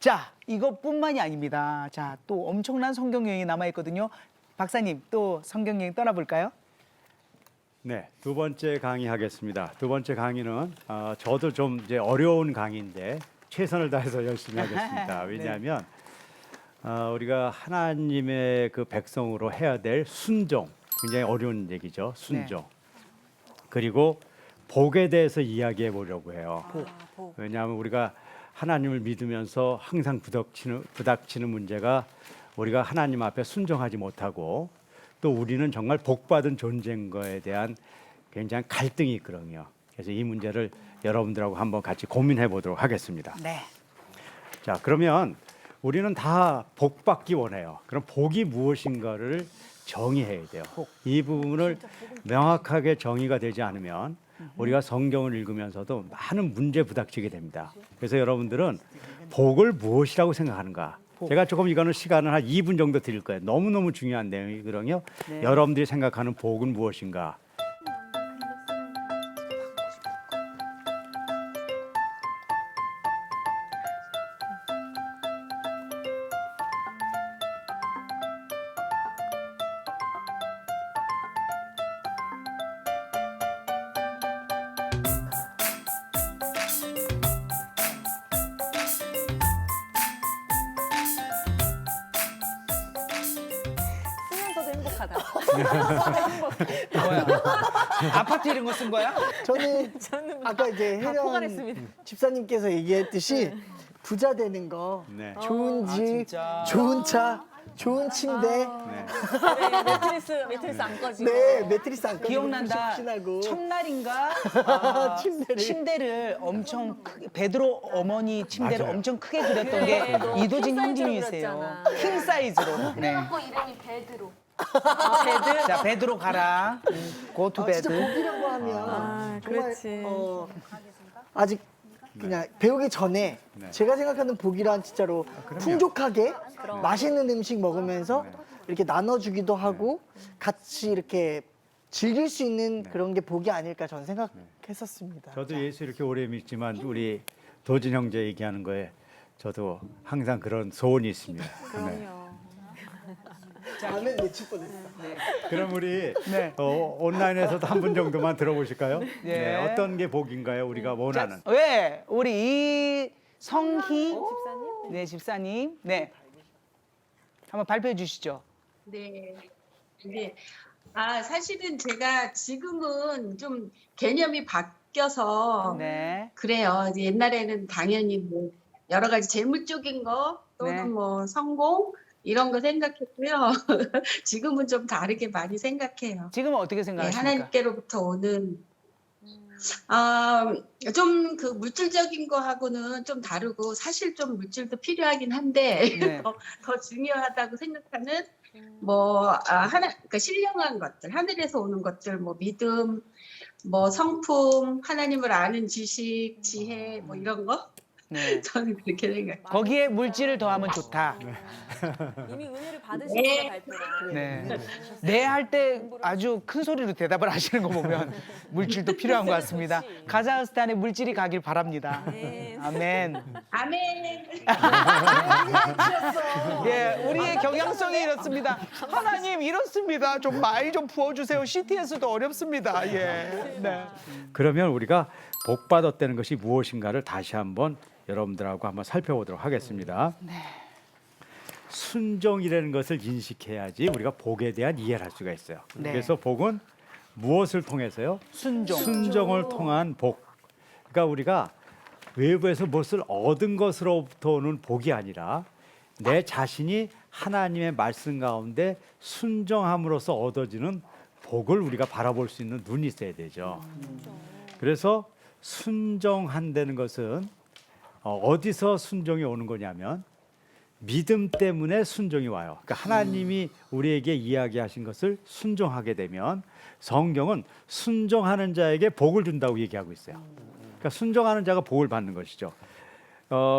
자, 이것뿐만이 아닙니다. 자, 또 엄청난 성경 여행이 남아 있거든요. 박사님, 또 성경 여행 떠나볼까요? 네, 두 번째 강의 하겠습니다. 두 번째 강의는 저도 좀 이제 어려운 강의인데 최선을 다해서 열심히 하겠습니다. 왜냐하면 우리가 하나님의 그 백성으로 해야 될 순종, 굉장히 어려운 얘기죠. 순종. 그리고 복에 대해서 이야기해 보려고 해요. 왜냐하면 우리가 하나님을 믿으면서 항상 부닥치는 문제가 우리가 하나님 앞에 순종하지 못하고 또 우리는 정말 복받은 존재인 거에 대한 굉장히 갈등이 있거든요. 그래서 이 문제를 여러분들하고 한번 같이 고민해 보도록 하겠습니다. 네. 자, 그러면 우리는 다 복받기 원해요. 그럼 복이 무엇인가를 정의해야 돼요. 이 부분을 명확하게 정의가 되지 않으면 우리가 성경을 읽으면서도 많은 문제 부닥치게 됩니다. 그래서 여러분들은 복을 무엇이라고 생각하는가? 제가 조금 이거는 시간을 한 2분 정도 드릴 거예요. 너무너무 중요한 내용이거든요. 네. 여러분들이 생각하는 복은 무엇인가? 쓰면서도 행복하다. 뭐야? 아파트 이런 거 쓴 거야? 저는 저는 아까 이제 다 혜련 포괄했습니다. 집사님께서 얘기했듯이 부자 되는 거, 네. 좋은 집, 진짜. 좋은 차, 좋은 침대, 네. 네, 매트리스 안 꺼지고. 네 매트리스 안 꺼지고 기억난다. 푹신푹신하고 첫날인가 침대를. 엄청 크게 베드로 어머니 침대를 맞아요. 엄청 크게 그렸던 게 너 이도진 킹 사이즈로 형님이세요. 그렸잖아. 킹 사이즈로. 네. 그래갖고 이름이 베드로. 베드. 자, 베드로 가라. 고투 진짜 베드. 복이라고 하면 아, 정말 그렇지. 아직 그냥 배우기 전에 네. 제가 생각하는 복이란 진짜로 풍족하게 맛있는 음식 먹으면서 이렇게 나눠주기도 하고 같이 이렇게 즐길 수 있는 그런 게 복이 아닐까 저는 생각했었습니다. 저도 예수 이렇게 오래 믿지만 우리 도진 형제 얘기하는 거에 저도 항상 그런 소원이 있습니다. 네. 그럼요. 다음엔 외칠 뻔했어. 그럼 우리 네. 온라인에서도 한 분 정도만 들어보실까요? 예. 네, 어떤 게 복인가요? 우리가 원하는. 왜 우리 이성희 집사님? 네, 집사님. 네. 한번 발표해 주시죠. 네. 네. 사실은 제가 지금은 좀 개념이 바뀌어서 네. 그래요. 이제 옛날에는 당연히 뭐 여러 가지 재물 쪽인 거 또는 네. 뭐 성공 이런 거 생각했고요. 지금은 좀 다르게 많이 생각해요. 지금은 어떻게 네, 생각하십니까? 하나님께로부터 오는 좀 그 물질적인 거하고는 좀 다르고 사실 좀 물질도 필요하긴 한데 네. 더 중요하다고 생각하는 그러니까 신령한 것들, 하늘에서 오는 것들, 뭐 믿음, 뭐 성품, 하나님을 아는 지식, 지혜, 뭐 이런 거 네. 저는 그렇게 생각해요. 거기에 물질을 더하면 좋다. 이미 은혜를 받으신 네. 거가 발표라. 네. 네 할 때 아주 큰 소리로 대답을 하시는 거 보면 물질도 필요한 것 같습니다. 카자흐스탄에 물질이 가길 바랍니다. 아멘. 아멘. 예, 우리의 경향성이 이렇습니다. 하나님 이렇습니다. 좀 많이 좀 부어주세요. CTS도 어렵습니다. 예. 네. 그러면 우리가 복 받았다는 것이 무엇인가를 다시 한번 여러분들하고 한번 살펴보도록 하겠습니다. 순종이라는 것을 인식해야지 우리가 복에 대한 이해를 할 수가 있어요. 네. 그래서 복은 무엇을 통해서요? 순종. 순종을 통한 복. 그러니까 우리가 외부에서 무엇을 얻은 것으로부터 오는 복이 아니라 내 자신이 하나님의 말씀 가운데 순종함으로써 얻어지는 복을 우리가 바라볼 수 있는 눈이 있어야 되죠. 그래서 순종한다는 것은 어디서 순종이 오는 거냐면 믿음 때문에 순종이 와요. 그러니까 하나님이 우리에게 이야기하신 것을 순종하게 되면 성경은 순종하는 자에게 복을 준다고 얘기하고 있어요. 그러니까 순종하는 자가 복을 받는 것이죠.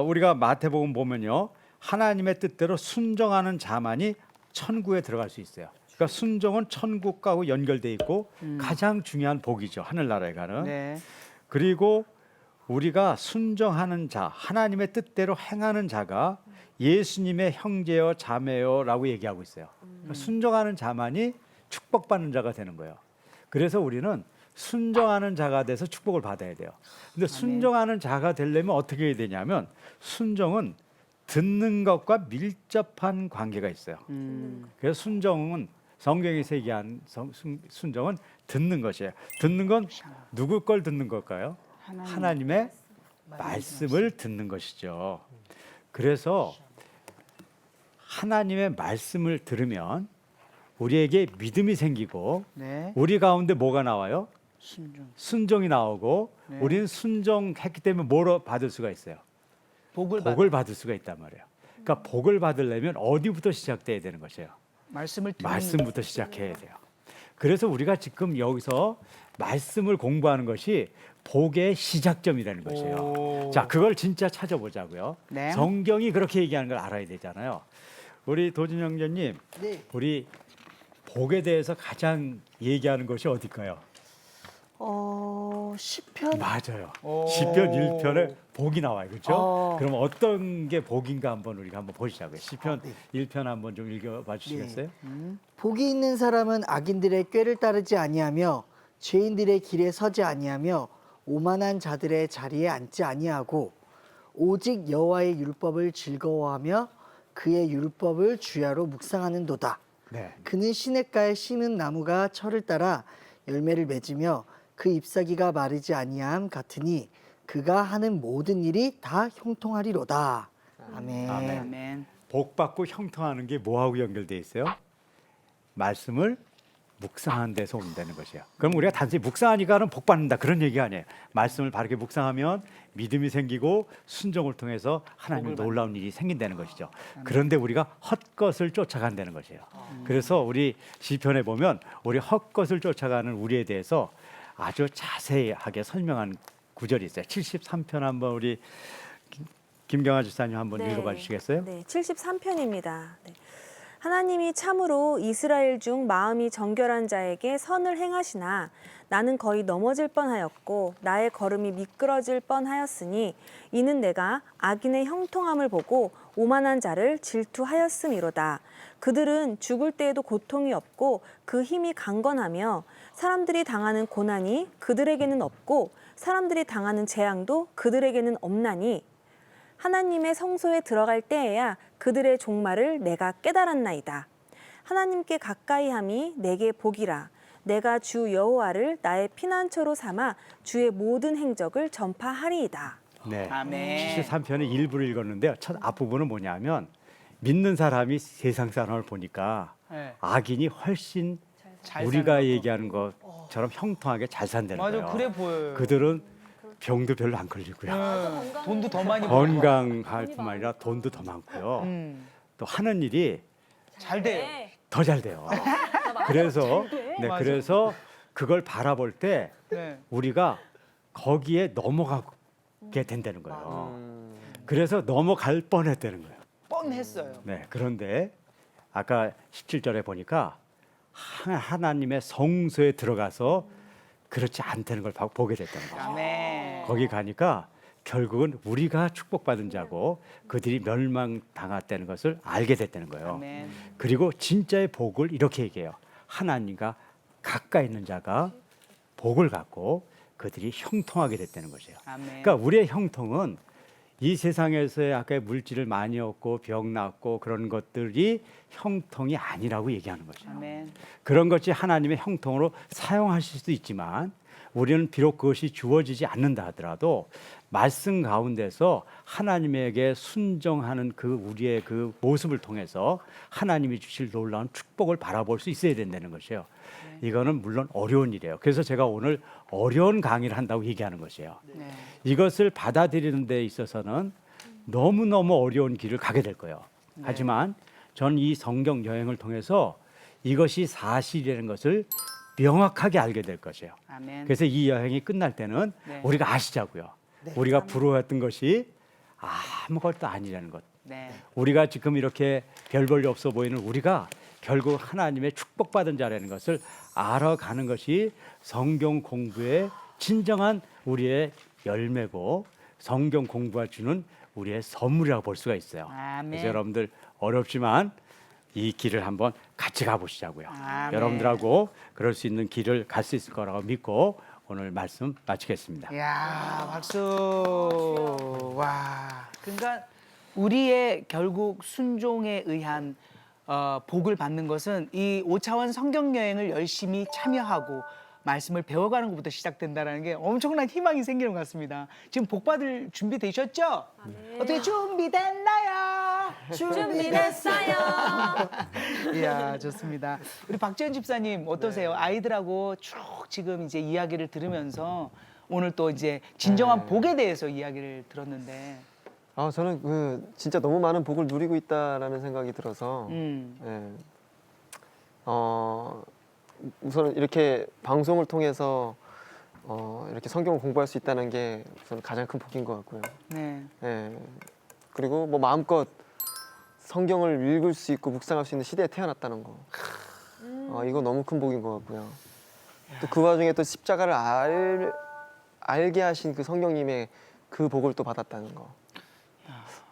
우리가 마태복음 보면요, 하나님의 뜻대로 순종하는 자만이 천국에 들어갈 수 있어요. 그러니까 순종은 천국과 연결돼 있고 가장 중요한 복이죠. 하늘나라에 가는. 네. 그리고 우리가 순종하는 자, 하나님의 뜻대로 행하는 자가 예수님의 형제요 자매요라고 얘기하고 있어요. 그러니까 순종하는 자만이 축복받는 자가 되는 거예요. 그래서 우리는 순종하는 자가 돼서 축복을 받아야 돼요. 근데 순종하는 자가 되려면 어떻게 해야 되냐면 순종은 듣는 것과 밀접한 관계가 있어요. 그래서 순종은 성경에서 얘기한 순종은 듣는 것이에요. 듣는 건 누구 걸 듣는 걸까요? 하나님의 말씀을 듣는 것이죠. 그래서 하나님의 말씀을 들으면 우리에게 믿음이 생기고 네. 우리 가운데 뭐가 나와요? 순종. 순종이 나오고 네. 우리는 순종했기 때문에 뭐로 받을 수가 있어요? 복을 받을 수가 있단 말이에요. 그러니까 복을 받으려면 어디부터 시작돼야 되는 것이에요? 말씀을 듣는 말씀부터 시작해야 돼요. 그래서 우리가 지금 여기서 말씀을 공부하는 것이 복의 시작점이라는 것이에요. 오. 자, 그걸 진짜 찾아보자고요. 네. 성경이 그렇게 얘기하는 걸 알아야 되잖아요. 우리 도준 형제님, 네. 우리 복에 대해서 가장 얘기하는 것이 어딜까요? 시편. 맞아요. 오. 시편 1편에 복이 나와요. 그렇죠? 아. 그럼 어떤 게 복인가 한번 우리가 한번 보시자고요. 시편 네. 1편 한번 좀 읽어봐 주시겠어요? 복이 있는 사람은 악인들의 꾀를 따르지 아니하며 죄인들의 길에 서지 아니하며 오만한 자들의 자리에 앉지 아니하고 오직 여호와의 율법을 즐거워하며 그의 율법을 주야로 묵상하는도다. 네. 그는 시냇가에 심은 나무가 철을 따라 열매를 맺으며 그 잎사귀가 마르지 아니함 같으니 그가 하는 모든 일이 다 형통하리로다. 아멘. 아멘. 아멘. 복 받고 형통하는 게 뭐하고 연결돼 있어요? 말씀을 묵상하는 데서 온다는 것이에요. 그럼 우리가 단순히 묵상하니까는 복 받는다 그런 얘기 아니에요. 말씀을 바르게 묵상하면 믿음이 생기고 순종을 통해서 하나님의 놀라운 일이 생긴다는 것이죠. 그런데 우리가 헛것을 쫓아간다는 것이에요. 그래서 우리 시편에 보면 우리 헛것을 쫓아가는 우리에 대해서 아주 자세하게 설명한 구절이 있어요. 73편 한번 우리 김경아 집사님 한번 읽어봐 주시겠어요? 네, 73편입니다. 네. 하나님이 참으로 이스라엘 중 마음이 정결한 자에게 선을 행하시나 나는 거의 넘어질 뻔하였고 나의 걸음이 미끄러질 뻔하였으니 이는 내가 악인의 형통함을 보고 오만한 자를 질투하였음이로다. 그들은 죽을 때에도 고통이 없고 그 힘이 강건하며 사람들이 당하는 고난이 그들에게는 없고 사람들이 당하는 재앙도 그들에게는 없나니 하나님의 성소에 들어갈 때에야 그들의 종말을 내가 깨달았나이다. 하나님께 가까이함이 내게 복이라. 내가 주 여호와를 나의 피난처로 삼아 주의 모든 행적을 전파하리이다. 네. 아멘. 73편의 일부를 읽었는데요. 첫 앞부분은 뭐냐면 믿는 사람이 세상 사람을 보니까 네. 악인이 훨씬 잘 우리가 사는 얘기하는 것처럼 형통하게 잘 산다는 맞아, 거예요. 그래 보여요. 그들은 병도 별로 안 걸리고요. 돈도 더 많이 벌고. 건강할 뿐만 아니라 돈도 더 많고요. 또 하는 일이 잘 돼요. 더 잘 돼요. 그래서 네, 맞아. 그래서 그걸 바라볼 때 네. 우리가 거기에 넘어가게 된다는 거예요. 그래서 넘어갈 뻔했다는 거예요. 뻔했어요. 네, 그런데 아까 17절에 보니까 하나님의 성소에 들어가서 그렇지 않다는 걸 보게 됐다는 거예요. 아멘. 거기 가니까 결국은 우리가 축복받은 자고 그들이 멸망당했다는 것을 알게 됐다는 거예요. 아멘. 그리고 진짜의 복을 이렇게 얘기해요. 하나님과 가까이 있는 자가 복을 갖고 그들이 형통하게 됐다는 것이에요. 아멘. 그러니까 우리의 형통은 이 세상에서의 아까 물질을 많이 얻고 병 낫고 그런 것들이 형통이 아니라고 얘기하는 거죠. 아멘. 그런 것이 하나님의 형통으로 사용하실 수도 있지만 우리는 비록 그것이 주어지지 않는다 하더라도 말씀 가운데서 하나님에게 순종하는 그 우리의 그 모습을 통해서 하나님이 주실 놀라운 축복을 바라볼 수 있어야 된다는 것이에요. 이거는 물론 어려운 일이에요. 그래서 제가 오늘 어려운 강의를 한다고 얘기하는 것이에요. 네. 이것을 받아들이는 데 있어서는 너무너무 어려운 길을 가게 될 거예요. 하지만 전 이 성경 여행을 통해서 이것이 사실이라는 것을 명확하게 알게 될 것이에요. 아멘. 그래서 이 여행이 끝날 때는 네. 우리가 아시자고요. 우리가 부러워했던 것이 아무것도 아니라는 것. 네. 우리가 지금 이렇게 별 볼일 없어 보이는 우리가 결국 하나님의 축복받은 자라는 것을 알아가는 것이 성경 공부의 진정한 우리의 열매고 성경 공부가 주는 우리의 선물이라고 볼 수가 있어요. 아멘. 그래서 여러분들 어렵지만 이 길을 한번 같이 가보시자고요. 아멘. 여러분들하고 그럴 수 있는 길을 갈 수 있을 거라고 믿고 오늘 말씀 마치겠습니다. 이야, 박수. 와. 그러니까 우리의 결국 순종에 의한 복을 받는 것은 이 5차원 성경 여행을 열심히 참여하고 말씀을 배워가는 것부터 시작된다는 게 엄청난 희망이 생기는 것 같습니다. 지금 복 받을 준비 되셨죠? 어떻게 준비됐나요? 준비됐어요. 이야, 좋습니다. 우리 박지현 집사님 어떠세요? 아이들하고 쭉 지금 이제 이야기를 들으면서 오늘 또 이제 진정한 복에 대해서 이야기를 들었는데, 저는 진짜 너무 많은 복을 누리고 있다라는 생각이 들어서 예. 우선 이렇게 방송을 통해서 이렇게 성경을 공부할 수 있다는 게 우선 가장 큰 복인 것 같고요. 네, 예. 그리고 뭐 마음껏 성경을 읽을 수 있고 묵상할 수 있는 시대에 태어났다는 거. 이거 너무 큰 복인 것 같고요. 또 그 와중에 또 십자가를 알게 하신 그 성령님의 그 복을 또 받았다는 거.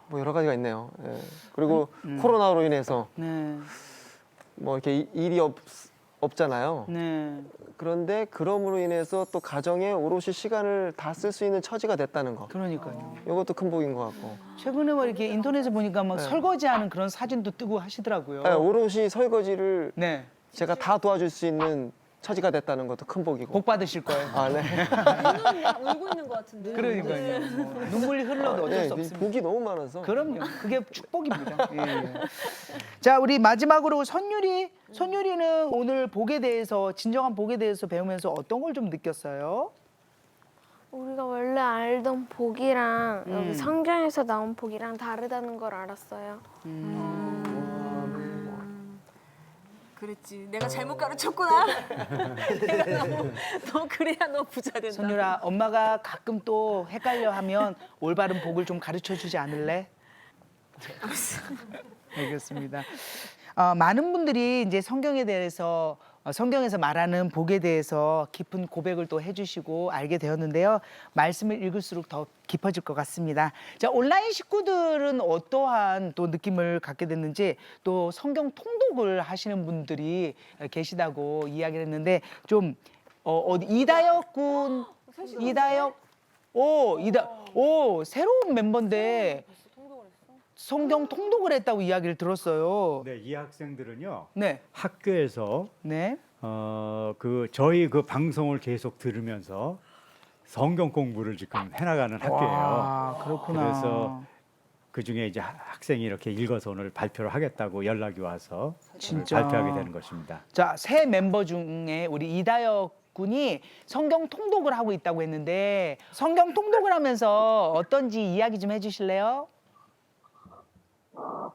뭐 여러 가지가 있네요. 예. 그리고 코로나로 인해서 네, 뭐 이렇게 일이 없잖아요. 네. 그런데 그럼으로 인해서 또 가정에 오롯이 시간을 다 쓸 수 있는 처지가 됐다는 거. 그러니까요. 이것도 큰 복인 것 같고. 최근에 뭐 이렇게 인터넷에 보니까 막 네. 설거지하는 그런 사진도 뜨고 하시더라고요. 예, 오롯이 설거지를 네, 제가 다 도와줄 수 있는 처지가 됐다는 것도 큰 복이고. 복 받으실 거예요. 네. 울고 있는 것 같은데. 그러니까요. 뭐 눈물이 흘러도 어쩔 수 없습니다. 복이 너무 많아서. 그럼요. 그게 축복입니다. 예, 예. 자, 우리 마지막으로 선율이는 오늘 복에 대해서, 진정한 복에 대해서 배우면서 어떤 걸 좀 느꼈어요? 우리가 원래 알던 복이랑 여기 성경에서 나온 복이랑 다르다는 걸 알았어요. 그랬지. 내가 잘못 가르쳤구나. 내가 너 그래야 너 부자 된다. 선율아, 엄마가 가끔 또 헷갈려하면 올바른 복을 좀 가르쳐주지 않을래? 알겠습니다. 많은 분들이 이제 성경에 대해서 성경에서 말하는 복에 대해서 깊은 고백을 또 해주시고 알게 되었는데요. 말씀을 읽을수록 더 깊어질 것 같습니다. 자, 온라인 식구들은 어떠한 또 느낌을 갖게 됐는지, 또 성경 통독을 하시는 분들이 계시다고 이야기를 했는데, 좀 어디 이다혁 군, 새로운 멤버인데 성경 통독을 했다고 이야기를 들었어요. 네, 이 학생들은요. 네, 학교에서 네. 저희 그 방송을 계속 들으면서 성경 공부를 지금 해나가는 학교예요. 와, 그렇구나. 그래서 그 중에 이제 학생이 이렇게 읽어서 오늘 발표를 하겠다고 연락이 와서 진짜. 발표하게 되는 것입니다. 자, 새 멤버 중에 우리 이다혁 군이 성경 통독을 하고 있다고 했는데, 성경 통독을 하면서 어떤지 이야기 좀 해주실래요?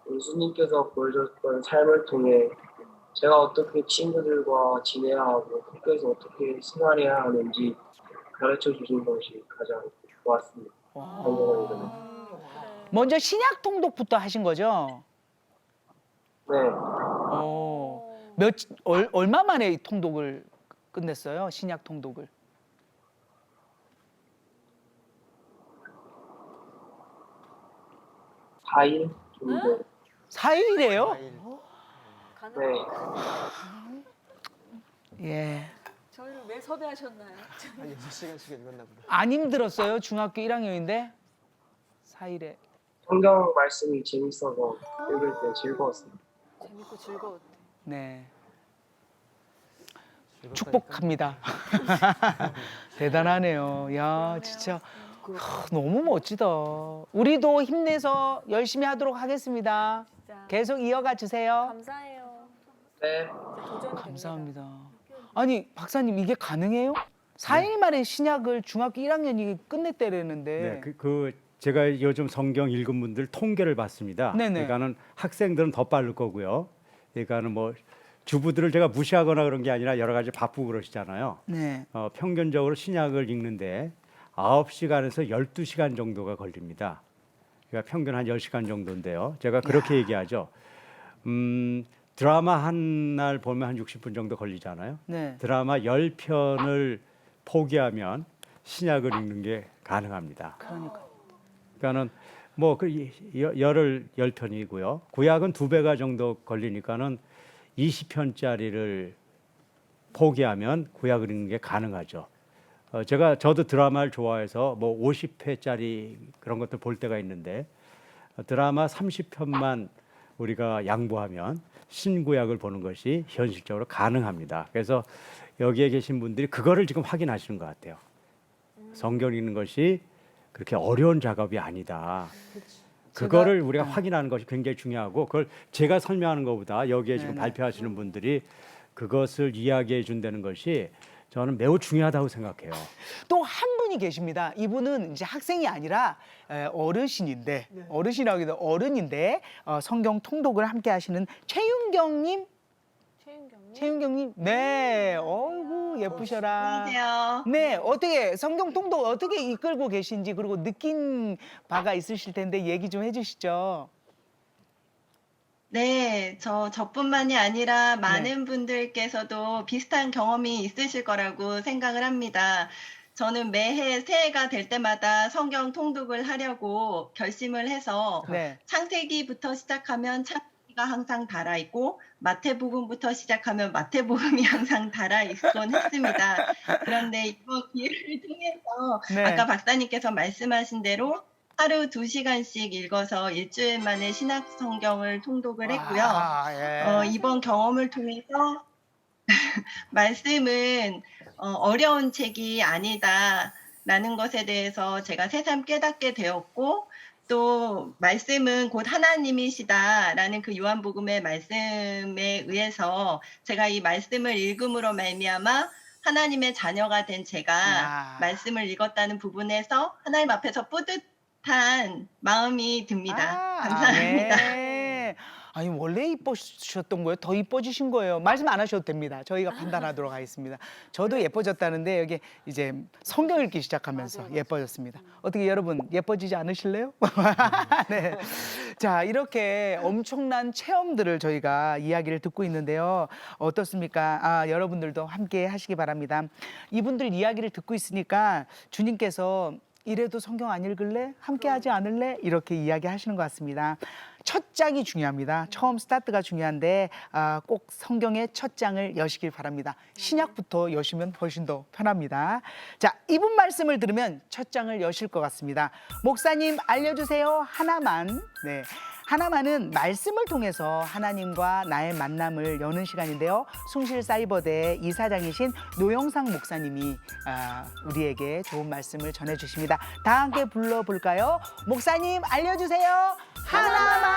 예수님께서 보여줬던 삶을 통해 제가 어떻게 친구들과 지내야 하고 학교에서 어떻게 생활해야 하는지 가르쳐 주신 것이 가장 좋았습니다. 성경을 읽으면. 먼저 신약 통독부터 하신 거죠? 네, 얼마 만에 이 통독을 끝냈어요? 신약 통독을? 4일 정도. 4일이에요? 네, 예. 저희를 왜 섭외하셨나요? 한 6시간씩 읽었나 보다. 안 힘들었어요? 중학교 1학년인데? 4일에. 성경 말씀이 재밌어서 읽을 때 즐거웠습니다. 재밌고 즐거웠대. 네. 축복합니다. 대단하네요. 야, 진짜 너무 멋지다. 우리도 힘내서 열심히 하도록 하겠습니다. 계속 이어가 주세요. 감사해요. 네, 감사합니다. 아니, 박사님 이게 가능해요? 4일 만에 신약을 중학교 1학년이 끝냈대라는데. 네, 제가 요즘 성경 읽은 분들 통계를 봤습니다. 네네. 그러니까는 학생들은 더 빠를 거고요. 그러니까는 뭐 주부들을 제가 무시하거나 그런 게 아니라 여러 가지 바쁘고 그러시잖아요. 네. 평균적으로 신약을 읽는데 9시간에서 12시간 정도가 걸립니다. 그러니까 평균 한 10시간 정도인데요. 제가 그렇게 얘기하죠. 드라마 한 날 보면 한 60분 정도 걸리잖아요. 네. 드라마 10편을 포기하면 신약을 읽는 게 가능합니다. 그러니까. 그러니까는 뭐 그 열을 10편이고요. 구약은 2배가 정도 걸리니까는 20편짜리를 포기하면 구약을 읽는 게 가능하죠. 저도 드라마를 좋아해서 뭐 50회짜리 그런 것들 볼 때가 있는데 드라마 30편만 우리가 양보하면 신구약을 보는 것이 현실적으로 가능합니다. 그래서 여기에 계신 분들이 그거를 지금 확인하시는 것 같아요. 성경 읽는 것이 그렇게 어려운 작업이 아니다. 그거를 우리가 확인하는 것이 굉장히 중요하고 그걸 제가 설명하는 것보다 여기에 지금 발표하시는 분들이 그것을 이야기해 준다는 것이 저는 매우 중요하다고 생각해요. 또 한 분이 계십니다. 이분은 이제 학생이 아니라 어르신인데 어르신이라기도 어른인데 성경 통독을 함께 하시는 최윤경님. 최윤경님, 네, 어이구 예쁘셔라. 안녕하세요. 네, 어떻게 성경 통독 어떻게 이끌고 계신지 그리고 느낀 바가 있으실 텐데 얘기 좀 해주시죠. 네, 저뿐만이 아니라 많은 분들께서도 비슷한 경험이 있으실 거라고 생각을 합니다. 저는 매해 새해가 될 때마다 성경 통독을 하려고 결심을 해서 네. 창세기부터 시작하면 창세기가 항상 달아있고 마태복음부터 시작하면 마태복음이 항상 달아있곤 했습니다. 그런데 이번 기회를 통해서 네. 아까 박사님께서 말씀하신 대로 하루 2시간씩 읽어서 일주일 만에 신약 성경을 통독을 했고요. 이번 경험을 통해서 말씀은 어려운 책이 아니다라는 것에 대해서 제가 새삼 깨닫게 되었고 또 말씀은 곧 하나님이시다라는 그 요한복음의 말씀에 의해서 제가 이 말씀을 읽음으로 말미암아 하나님의 자녀가 된 제가 말씀을 읽었다는 부분에서 하나님 앞에서 뿌듯한 마음이 듭니다. 감사합니다. 네. 아니 원래 이뻐지셨던 거예요? 더 이뻐지신 거예요? 말씀 안 하셔도 됩니다. 저희가 판단하도록 하겠습니다. 저도 예뻐졌다는데 여기 이제 성경 읽기 시작하면서 예뻐졌습니다. 어떻게 여러분 예뻐지지 않으실래요? 네. 자 이렇게 엄청난 체험들을 저희가 이야기를 듣고 있는데요. 어떻습니까? 여러분들도 함께 하시기 바랍니다. 이분들 이야기를 듣고 있으니까 주님께서 이래도 성경 안 읽을래? 함께 하지 않을래? 이렇게 이야기하시는 것 같습니다. 첫 장이 중요합니다. 처음 스타트가 중요한데 꼭 성경의 첫 장을 여시길 바랍니다. 신약부터 여시면 훨씬 더 편합니다. 자, 이분 말씀을 들으면 첫 장을 여실 것 같습니다. 목사님 알려주세요. 하나만. 네. 하나만은 말씀을 통해서 하나님과 나의 만남을 여는 시간인데요. 숭실사이버대 이사장이신 노영상 목사님이 우리에게 좋은 말씀을 전해주십니다. 다 함께 불러볼까요? 목사님 알려주세요. 하나만.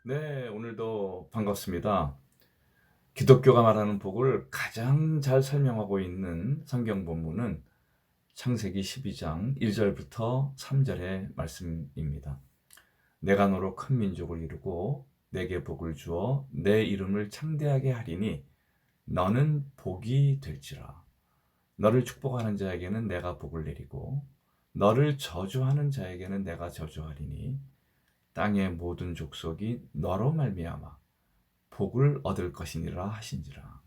네, 오늘도 반갑습니다. 기독교가 말하는 복을 가장 잘 설명하고 있는 성경 본문은 창세기 12장 1절부터 3절의 말씀입니다. 내가 너로 큰 민족을 이루고 내게 복을 주어 내 이름을 창대하게 하리니 너는 복이 될지라. 너를 축복하는 자에게는 내가 복을 내리고 너를 저주하는 자에게는 내가 저주하리니 땅의 모든 족속이 너로 말미암아 복을 얻을 것이니라 하신지라.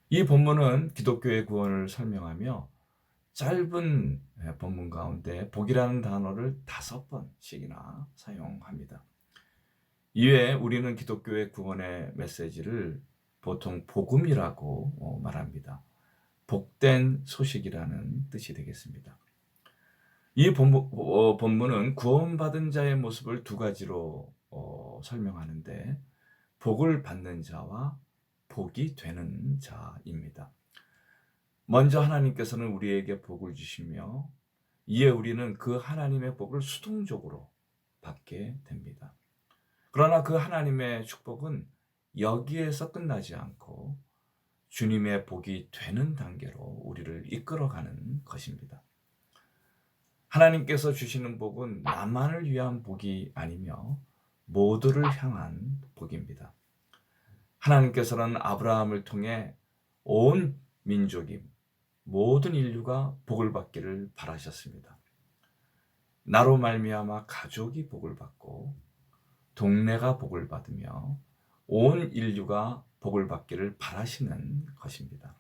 이 본문은 기독교의 구원을 설명하며 짧은 본문 가운데 복이라는 단어를 5번씩이나 사용합니다. 이외에 우리는 기독교의 구원의 메시지를 보통 복음이라고 말합니다. 복된 소식이라는 뜻이 되겠습니다. 이 본문은 구원받은 자의 모습을 2가지로 설명하는데 복을 받는 자와 복이 되는 자입니다. 먼저 하나님께서는 우리에게 복을 주시며 이에 우리는 그 하나님의 복을 수동적으로 받게 됩니다. 그러나 그 하나님의 축복은 여기에서 끝나지 않고 주님의 복이 되는 단계로 우리를 이끌어가는 것입니다. 하나님께서 주시는 복은 나만을 위한 복이 아니며 모두를 향한 복입니다. 하나님께서는 아브라함을 통해 온 민족이 모든 인류가 복을 받기를 바라셨습니다. 나로 말미암아 가족이 복을 받고 동네가 복을 받으며 온 인류가 복을 받기를 바라시는 것입니다.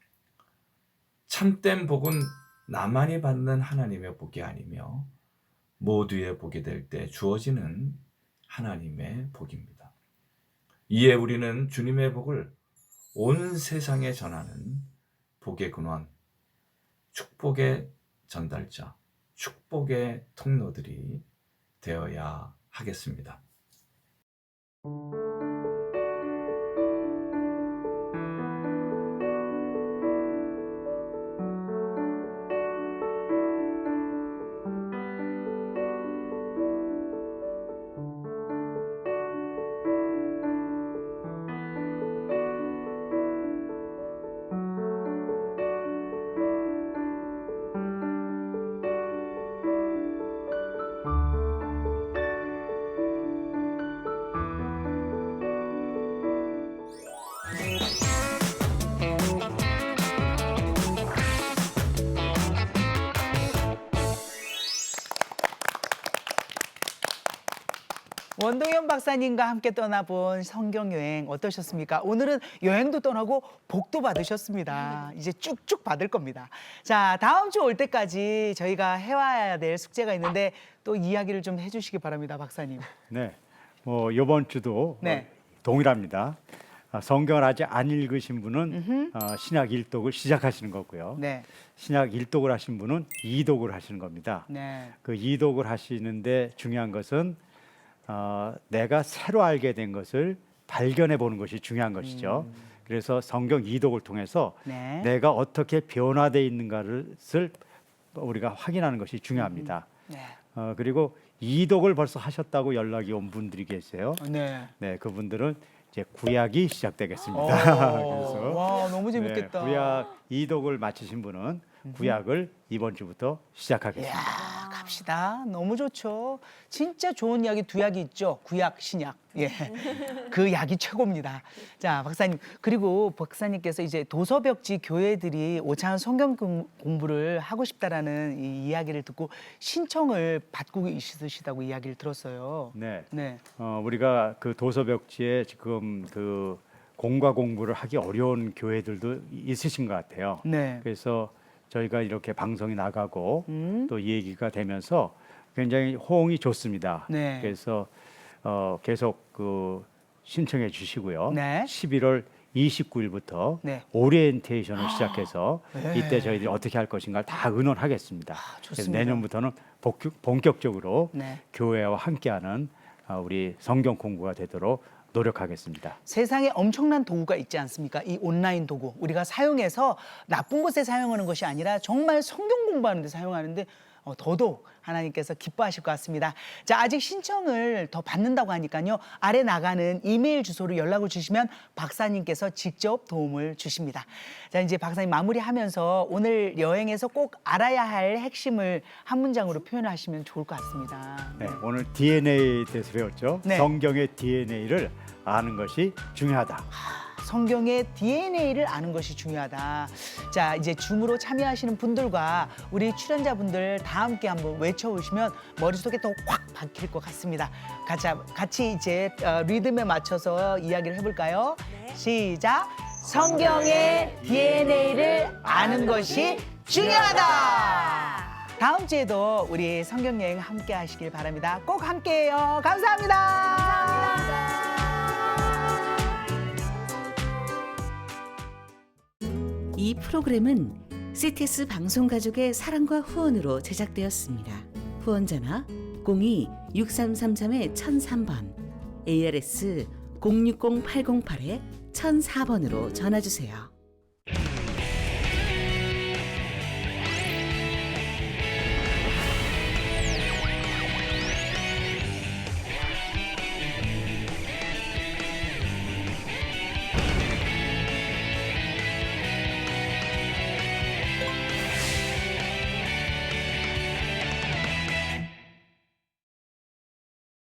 참된 복은 나만이 받는 하나님의 복이 아니며 모두의 복이 될 때 주어지는 하나님의 복입니다. 이에 우리는 주님의 복을 온 세상에 전하는 복의 근원, 축복의 전달자, 축복의 통로들이 되어야 하겠습니다. 원동현 박사님과 함께 떠나본 성경여행 어떠셨습니까? 오늘은 여행도 떠나고 복도 받으셨습니다. 이제 쭉쭉 받을 겁니다. 자, 다음 주 올 때까지 저희가 해와야 될 숙제가 있는데 또 이야기를 좀 해주시기 바랍니다, 박사님. 네, 뭐 이번 주도 네. 동일합니다. 성경을 아직 안 읽으신 분은 신약 1독을 시작하시는 거고요. 네. 신약 1독을 하신 분은 2독을 하시는 겁니다. 네. 그 2독을 하시는데 중요한 것은 내가 새로 알게 된 것을 발견해 보는 것이 중요한 것이죠. 그래서 성경 2독을 통해서 네. 내가 어떻게 변화되어 있는가를 우리가 확인하는 것이 중요합니다. 네. 그리고 2독을 벌써 하셨다고 연락이 온 분들이 계세요. 네. 네, 그분들은 이제 구약이 시작되겠습니다. 그래서 와, 너무 재밌겠다. 네, 구약 2독을 마치신 분은 구약을 이번 주부터 시작하겠습니다. 이야, 갑시다. 너무 좋죠. 진짜 좋은 이야기 두 약이 있죠. 구약, 신약. 예, 그 약이 최고입니다. 자, 박사님. 그리고 박사님께서 이제 도서벽지 교회들이 오찬 성경 공부를 하고 싶다라는 이 이야기를 듣고 신청을 받고 있으시다고 이야기를 들었어요. 네. 네. 우리가 그 도서벽지에 지금 그 공과 공부를 하기 어려운 교회들도 있으신 것 같아요. 네. 그래서 저희가 이렇게 방송이 나가고 또 이 얘기가 되면서 굉장히 호응이 좋습니다. 네. 그래서 계속 그 신청해 주시고요. 네. 11월 29일부터 네. 오리엔테이션을 시작해서 네. 이때 저희들이 어떻게 할 것인가를 다 의논하겠습니다. 그래서 좋습니다. 내년부터는 본격적으로 네. 교회와 함께하는 우리 성경 공부가 되도록 노력하겠습니다. 세상에 엄청난 도구가 있지 않습니까? 이 온라인 도구 우리가 사용해서 나쁜 곳에 사용하는 것이 아니라 정말 성경 공부하는 데 사용하는데 더더욱 하나님께서 기뻐하실 것 같습니다. 자, 아직 신청을 더 받는다고 하니까요. 아래 나가는 이메일 주소로 연락을 주시면 박사님께서 직접 도움을 주십니다. 자, 이제 박사님 마무리하면서 오늘 여행에서 꼭 알아야 할 핵심을 한 문장으로 표현하시면 좋을 것 같습니다. 네, 오늘 DNA에 대해서 배웠죠. 네. 성경의 DNA를 아는 것이 중요하다. 성경의 DNA를 아는 것이 중요하다. 자, 이제 줌으로 참여하시는 분들과 우리 출연자분들 다 함께 한번 외쳐오시면 머릿속에 더 확 박힐 것 같습니다. 같이 이제 리듬에 맞춰서 이야기를 해볼까요? 네. 시작! 성경의 DNA를 아는 것이 중요하다. 다음 주에도 우리 성경여행 함께 하시길 바랍니다. 꼭 함께해요. 감사합니다. 이 프로그램은 CTS 방송가족의 사랑과 후원으로 제작되었습니다. 후원전화 02-6333-1003번, ARS 060-808-1004번으로 전화주세요.